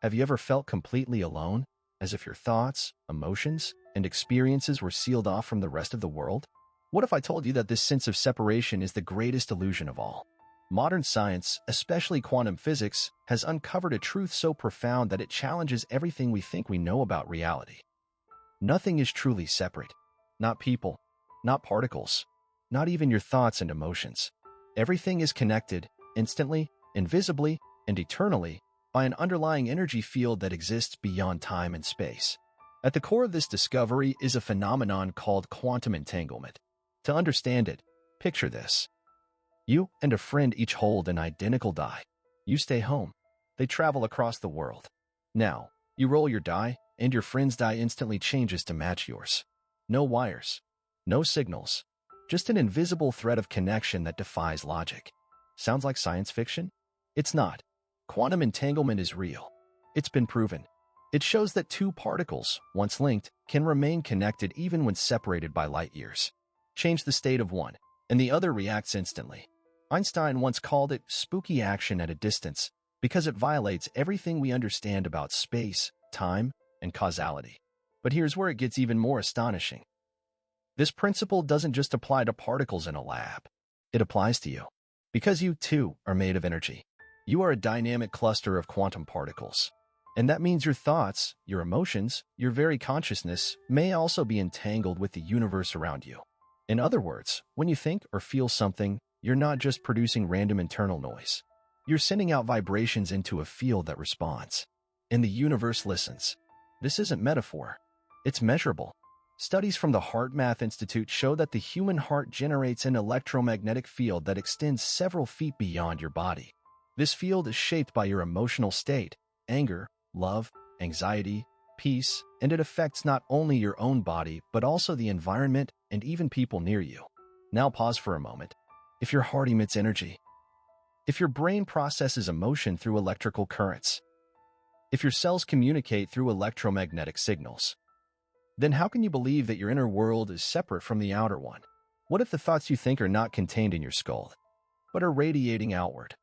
Have you ever felt completely alone, as if your thoughts, emotions, and experiences were sealed off from the rest of the world? What if I told you that this sense of separation is the greatest illusion of all? Modern science, especially quantum physics, has uncovered a truth so profound that it challenges everything we think we know about reality. Nothing is truly separate. Not people, not particles, not even your thoughts and emotions. Everything is connected, instantly, invisibly, and eternally, by an underlying energy field that exists beyond time and space. At the core of this discovery is a phenomenon called quantum entanglement. To understand it, picture this. You and a friend each hold an identical die. You stay home. They travel across the world. Now, you roll your die, and your friend's die instantly changes to match yours. No wires, no signals, just an invisible thread of connection that defies logic. Sounds like science fiction? It's not. Quantum entanglement is real. It's been proven. It shows that two particles, once linked, can remain connected even when separated by light years. Change the state of one, and the other reacts instantly. Einstein once called it spooky action at a distance because it violates everything we understand about space, time, and causality. But here's where it gets even more astonishing. This principle doesn't just apply to particles in a lab. It applies to you. Because you, too, are made of energy. You are a dynamic cluster of quantum particles. And that means your thoughts, your emotions, your very consciousness may also be entangled with the universe around you. In other words, when you think or feel something, you're not just producing random internal noise. You're sending out vibrations into a field that responds. And the universe listens. This isn't metaphor. It's measurable. Studies from the HeartMath Institute show that the human heart generates an electromagnetic field that extends several feet beyond your body. This field is shaped by your emotional state, anger, love, anxiety, peace, and it affects not only your own body, but also the environment and even people near you. Now pause for a moment. If your heart emits energy, if your brain processes emotion through electrical currents, if your cells communicate through electromagnetic signals, then how can you believe that your inner world is separate from the outer one? What if the thoughts you think are not contained in your skull, but are radiating outward,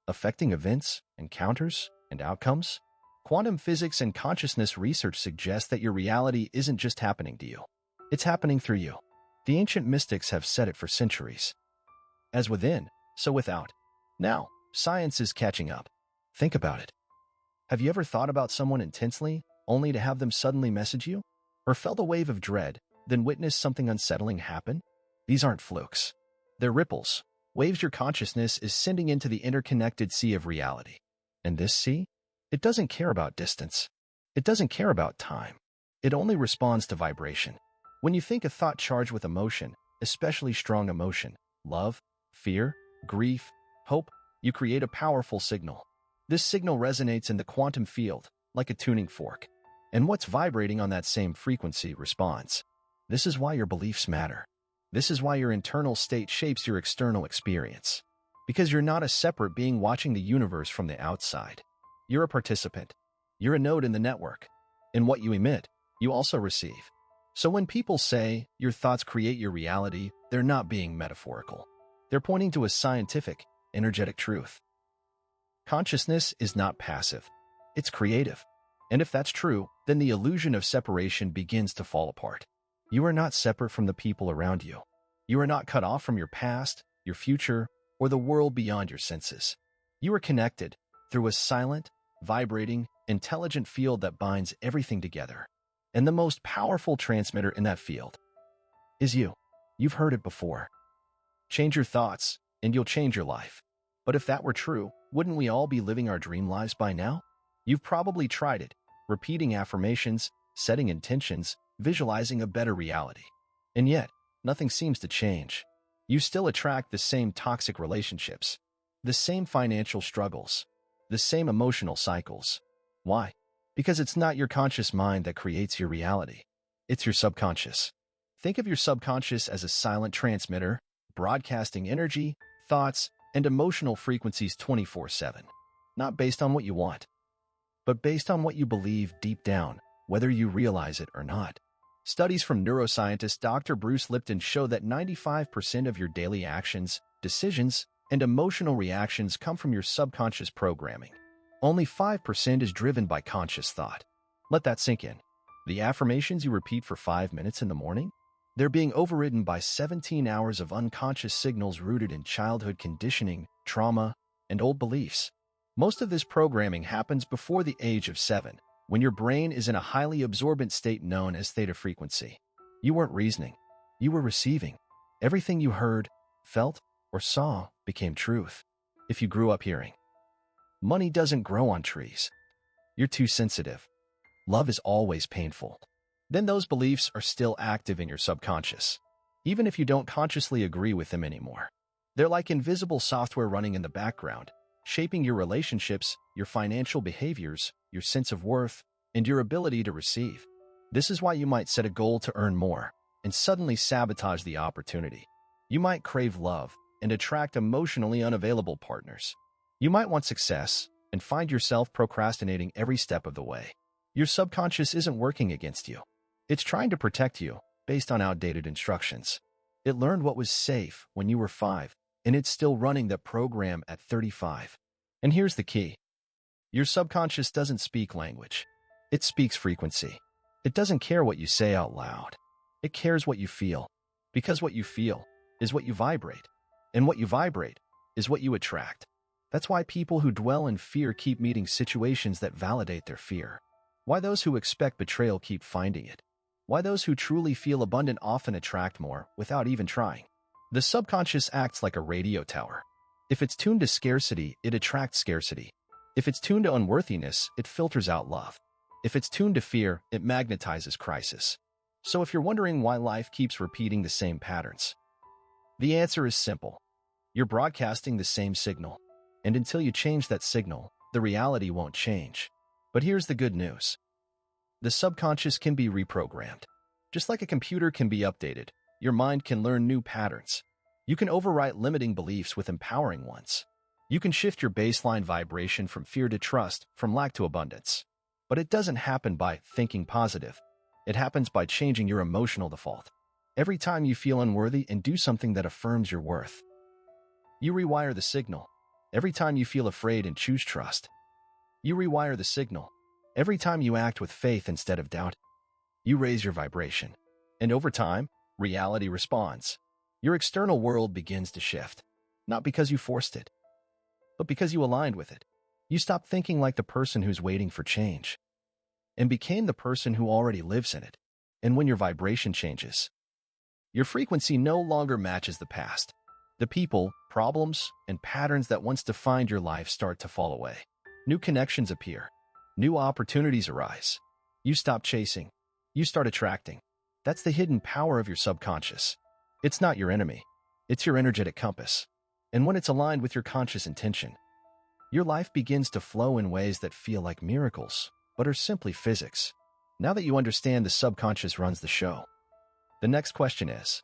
affecting events, encounters, and outcomes? Quantum physics and consciousness research suggests that your reality isn't just happening to you. It's happening through you. The ancient mystics have said it for centuries. As within, so without. Now, science is catching up. Think about it. Have you ever thought about someone intensely, only to have them suddenly message you? Or felt a wave of dread, then witnessed something unsettling happen? These aren't flukes. They're ripples, waves your consciousness is sending into the interconnected sea of reality. And this sea? It doesn't care about distance. It doesn't care about time. It only responds to vibration. When you think a thought charged with emotion, especially strong emotion, love, fear, grief, hope, you create a powerful signal. This signal resonates in the quantum field, like a tuning fork. And what's vibrating on that same frequency responds. This is why your beliefs matter. This is why your internal state shapes your external experience. Because you're not a separate being watching the universe from the outside. You're a participant. You're a node in the network. And what you emit, you also receive. So when people say your thoughts create your reality, they're not being metaphorical. They're pointing to a scientific, energetic truth. Consciousness is not passive. It's creative. And if that's true, then the illusion of separation begins to fall apart. You are not separate from the people around you. You are not cut off from your past, your future, or the world beyond your senses. You are connected through a silent, vibrating, intelligent field that binds everything together. And the most powerful transmitter in that field is you. You've heard it before. Change your thoughts, and you'll change your life. But if that were true, wouldn't we all be living our dream lives by now? You've probably tried it, repeating affirmations, setting intentions, visualizing a better reality. And yet, nothing seems to change. You still attract the same toxic relationships, the same financial struggles, the same emotional cycles. Why? Because it's not your conscious mind that creates your reality. It's your subconscious. Think of your subconscious as a silent transmitter, broadcasting energy, thoughts, and emotional frequencies 24/7. Not based on what you want, but based on what you believe deep down, whether you realize it or not. Studies from neuroscientist Dr. Bruce Lipton show that 95% of your daily actions, decisions, and emotional reactions come from your subconscious programming. Only 5% is driven by conscious thought. Let that sink in. The affirmations you repeat for 5 minutes in the morning? They're being overridden by 17 hours of unconscious signals rooted in childhood conditioning, trauma, and old beliefs. Most of this programming happens before the age of 7, when your brain is in a highly absorbent state known as theta frequency. You weren't reasoning. You were receiving. Everything you heard, felt, or saw became truth. If you grew up hearing, money doesn't grow on trees. You're too sensitive. Love is always painful. Then those beliefs are still active in your subconscious, even if you don't consciously agree with them anymore. They're like invisible software running in the background, shaping your relationships, your financial behaviors, your sense of worth, and your ability to receive. This is why you might set a goal to earn more and suddenly sabotage the opportunity. You might crave love and attract emotionally unavailable partners. You might want success and find yourself procrastinating every step of the way. Your subconscious isn't working against you. It's trying to protect you based on outdated instructions. It learned what was safe when you were 5, and it's still running that program at 35. And here's the key. Your subconscious doesn't speak language. It speaks frequency. It doesn't care what you say out loud. It cares what you feel, because what you feel is what you vibrate, and what you vibrate is what you attract. That's why people who dwell in fear keep meeting situations that validate their fear. Why those who expect betrayal keep finding it. Why those who truly feel abundant often attract more without even trying. The subconscious acts like a radio tower. If it's tuned to scarcity, it attracts scarcity. If it's tuned to unworthiness, it filters out love. If it's tuned to fear, it magnetizes crisis. So if you're wondering why life keeps repeating the same patterns, the answer is simple. You're broadcasting the same signal. And until you change that signal, the reality won't change. But here's the good news. The subconscious can be reprogrammed. Just like a computer can be updated, your mind can learn new patterns. You can overwrite limiting beliefs with empowering ones. You can shift your baseline vibration from fear to trust, from lack to abundance. But it doesn't happen by thinking positive. It happens by changing your emotional default. Every time you feel unworthy and do something that affirms your worth, you rewire the signal. Every time you feel afraid and choose trust, you rewire the signal. Every time you act with faith instead of doubt, you raise your vibration. And over time, reality responds. Your external world begins to shift. Not because you forced it, but because you aligned with it. You stopped thinking like the person who's waiting for change and became the person who already lives in it. And when your vibration changes, your frequency no longer matches the past. The people, problems, and patterns that once defined your life start to fall away. New connections appear. New opportunities arise. You stop chasing. You start attracting. That's the hidden power of your subconscious. It's not your enemy. It's your energetic compass. And when it's aligned with your conscious intention, your life begins to flow in ways that feel like miracles, but are simply physics. Now that you understand the subconscious runs the show, the next question is,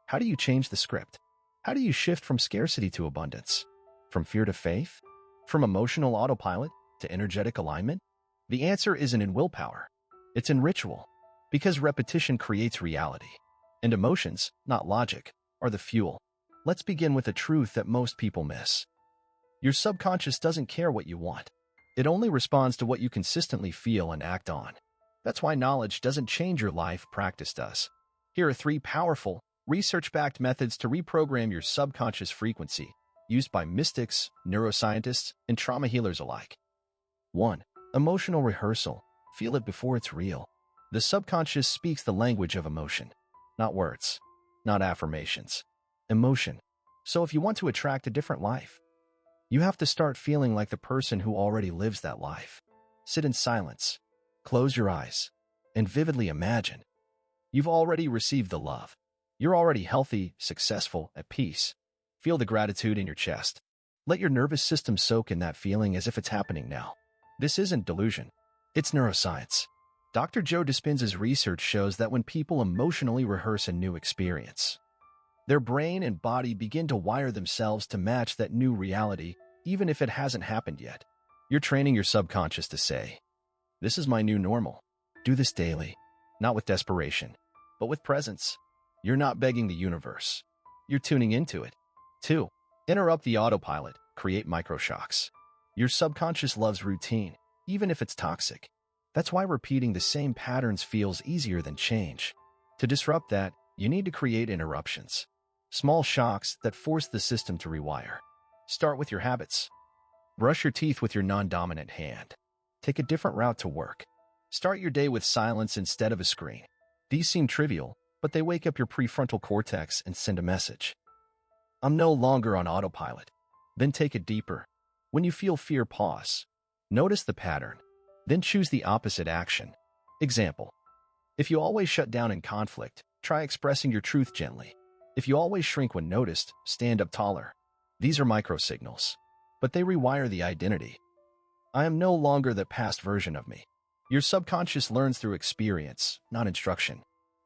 how do you change the script? How do you shift from scarcity to abundance? From fear to faith? From emotional autopilot to energetic alignment? The answer isn't in willpower. It's in ritual. Because repetition creates reality. And emotions, not logic, are the fuel. Let's begin with a truth that most people miss. Your subconscious doesn't care what you want. It only responds to what you consistently feel and act on. That's why knowledge doesn't change your life, practice does. Here are 3 powerful, research-backed methods to reprogram your subconscious frequency, used by mystics, neuroscientists, and trauma healers alike. 1. Emotional rehearsal. Feel it before it's real. The subconscious speaks the language of emotion, not words, not affirmations. Emotion. So if you want to attract a different life, you have to start feeling like the person who already lives that life. Sit in silence, close your eyes, and vividly imagine. You've already received the love. You're already healthy, successful, at peace. Feel the gratitude in your chest. Let your nervous system soak in that feeling as if it's happening now. This isn't delusion. It's neuroscience. Dr. Joe Dispenza's research shows that when people emotionally rehearse a new experience, their brain and body begin to wire themselves to match that new reality, even if it hasn't happened yet. You're training your subconscious to say, "This is my new normal." Do this daily, not with desperation, but with presence. You're not begging the universe. You're tuning into it. 2. Interrupt the autopilot. Create microshocks. Your subconscious loves routine, even if it's toxic. That's why repeating the same patterns feels easier than change. To disrupt that, you need to create interruptions. Small shocks that force the system to rewire. Start with your habits. Brush your teeth with your non-dominant hand. Take a different route to work. Start your day with silence instead of a screen. These seem trivial, but they wake up your prefrontal cortex and send a message. I'm no longer on autopilot. Then take it deeper. When you feel fear, pause. Notice the pattern. Then choose the opposite action. Example. If you always shut down in conflict, try expressing your truth gently. If you always shrink when noticed, stand up taller. These are micro-signals, but they rewire the identity. I am no longer the past version of me. Your subconscious learns through experience, not instruction.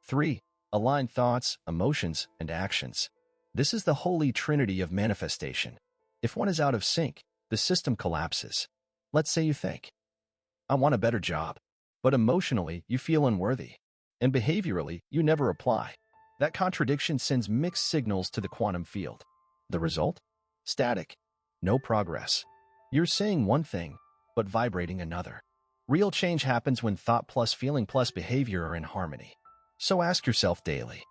3. Align thoughts, emotions, and actions. This is the holy trinity of manifestation. If one is out of sync, the system collapses. Let's say you think, I want a better job, but emotionally you feel unworthy, and behaviorally you never apply. That contradiction sends mixed signals to the quantum field. The result? Static. No progress. You're saying one thing, but vibrating another. Real change happens when thought plus feeling plus behavior are in harmony. So ask yourself daily,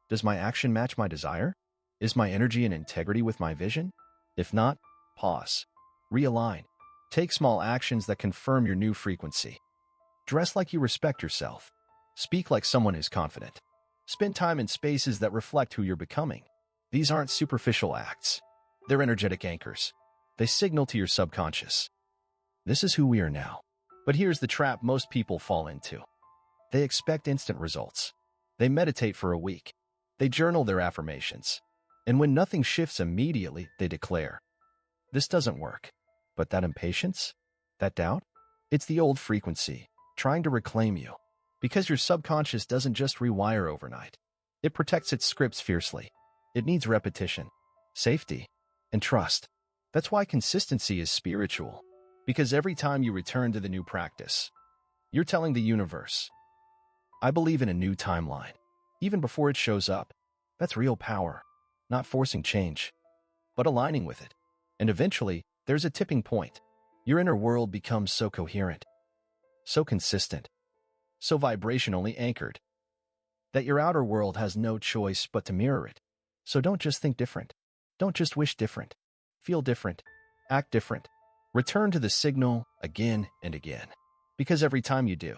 does my action match my desire? Is my energy in integrity with my vision? If not, pause. Realign. Take small actions that confirm your new frequency. Dress like you respect yourself. Speak like someone who's confident. Spend time in spaces that reflect who you're becoming. These aren't superficial acts. They're energetic anchors. They signal to your subconscious. This is who we are now. But here's the trap most people fall into. They expect instant results. They meditate for a week. They journal their affirmations. And when nothing shifts immediately, they declare, this doesn't work. But that impatience? That doubt? It's the old frequency, trying to reclaim you. Because your subconscious doesn't just rewire overnight. It protects its scripts fiercely. It needs repetition, safety, and trust. That's why consistency is spiritual. Because every time you return to the new practice, you're telling the universe, I believe in a new timeline. Even before it shows up. That's real power. Not forcing change, but aligning with it. And eventually, there's a tipping point. Your inner world becomes so coherent, so consistent, so vibrationally anchored, that your outer world has no choice but to mirror it. So don't just think different. Don't just wish different. Feel different. Act different. Return to the signal again and again. Because every time you do,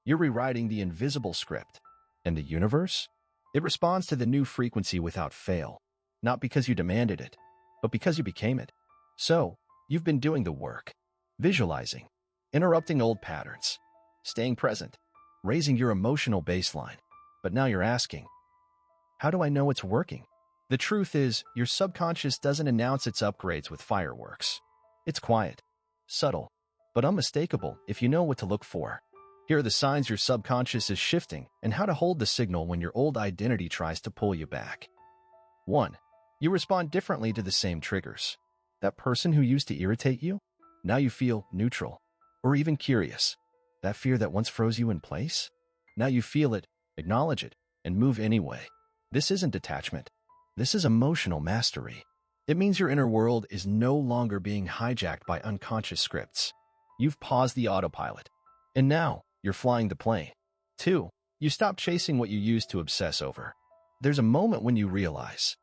you're rewriting the invisible script. And the universe? It responds to the new frequency without fail. Not because you demanded it, but because you became it. So, you've been doing the work. Visualizing. Interrupting old patterns. Staying present. Raising your emotional baseline. But now you're asking, how do I know it's working? The truth is, your subconscious doesn't announce its upgrades with fireworks. It's quiet, subtle, but unmistakable if you know what to look for. Here are the signs your subconscious is shifting and how to hold the signal when your old identity tries to pull you back. 1. You respond differently to the same triggers. That person who used to irritate you? Now you feel neutral, or even curious. That fear that once froze you in place? Now you feel it, acknowledge it, and move anyway. This isn't detachment. This is emotional mastery. It means your inner world is no longer being hijacked by unconscious scripts. You've paused the autopilot. And now, you're flying the plane. 2. You stop chasing what you used to obsess over. There's a moment when you realize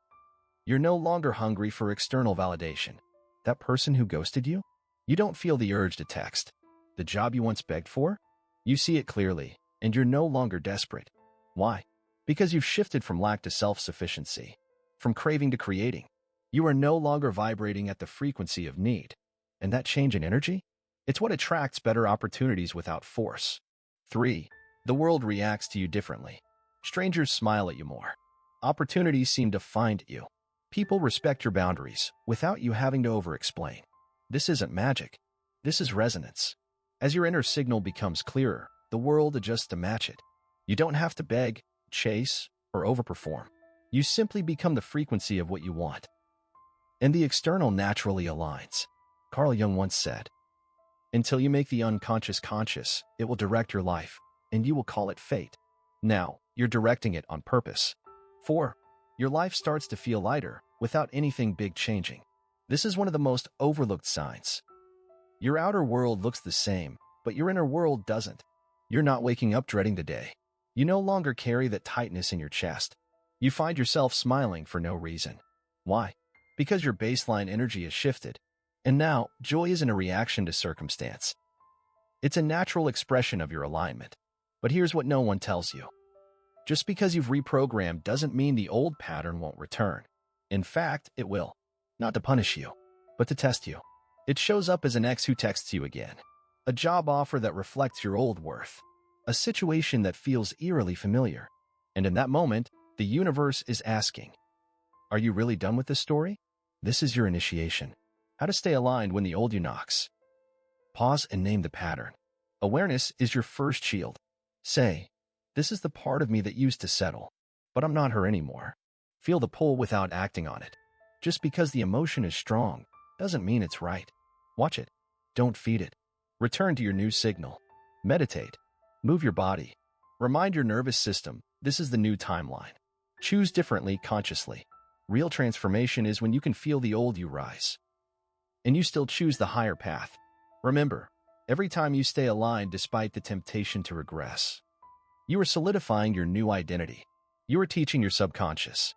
you're no longer hungry for external validation. That person who ghosted you? You don't feel the urge to text. The job you once begged for? You see it clearly, and you're no longer desperate. Why? Because you've shifted from lack to self-sufficiency, from craving to creating. You are no longer vibrating at the frequency of need. And that change in energy? It's what attracts better opportunities without force. 3. The world reacts to you differently. Strangers smile at you more. Opportunities seem to find you. People respect your boundaries without you having to over-explain. This isn't magic. This is resonance. As your inner signal becomes clearer, the world adjusts to match it. You don't have to beg, chase, or overperform. You simply become the frequency of what you want. And the external naturally aligns. Carl Jung once said, until you make the unconscious conscious, it will direct your life, and you will call it fate. Now, you're directing it on purpose. 4. Your life starts to feel lighter without anything big changing. This is one of the most overlooked signs. Your outer world looks the same, but your inner world doesn't. You're not waking up dreading the day. You no longer carry that tightness in your chest. You find yourself smiling for no reason. Why? Because your baseline energy has shifted. And now, joy isn't a reaction to circumstance. It's a natural expression of your alignment. But here's what no one tells you. Just because you've reprogrammed doesn't mean the old pattern won't return. In fact, it will. Not to punish you, but to test you. It shows up as an ex who texts you again. A job offer that reflects your old worth. A situation that feels eerily familiar. And in that moment, the universe is asking, are you really done with this story? This is your initiation. How to stay aligned when the old you knocks. Pause and name the pattern. Awareness is your first shield. Say, this is the part of me that used to settle, but I'm not her anymore. Feel the pull without acting on it. Just because the emotion is strong doesn't mean it's right. Watch it. Don't feed it. Return to your new signal. Meditate. Move your body. Remind your nervous system, this is the new timeline. Choose differently consciously. Real transformation is when you can feel the old you rise. And you still choose the higher path. Remember, every time you stay aligned despite the temptation to regress, you are solidifying your new identity. You are teaching your subconscious.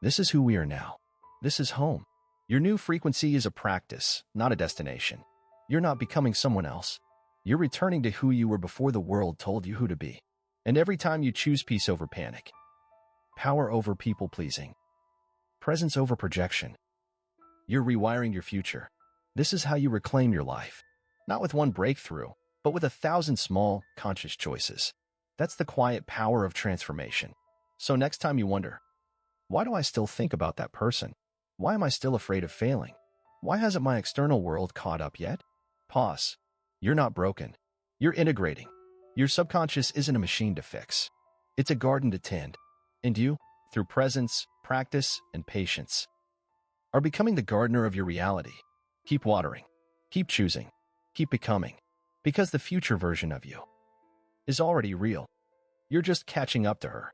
This is who we are now. This is home. Your new frequency is a practice, not a destination. You're not becoming someone else. You're returning to who you were before the world told you who to be. And every time you choose peace over panic, power over people-pleasing, presence over projection, you're rewiring your future. This is how you reclaim your life. Not with one breakthrough, but with 1,000 small, conscious choices. That's the quiet power of transformation. So next time you wonder, why do I still think about that person? Why am I still afraid of failing? Why hasn't my external world caught up yet? Pause. You're not broken. You're integrating. Your subconscious isn't a machine to fix. It's a garden to tend. And you, through presence, practice, and patience, are becoming the gardener of your reality. Keep watering. Keep choosing. Keep becoming. Because the future version of you is already real. You're just catching up to her.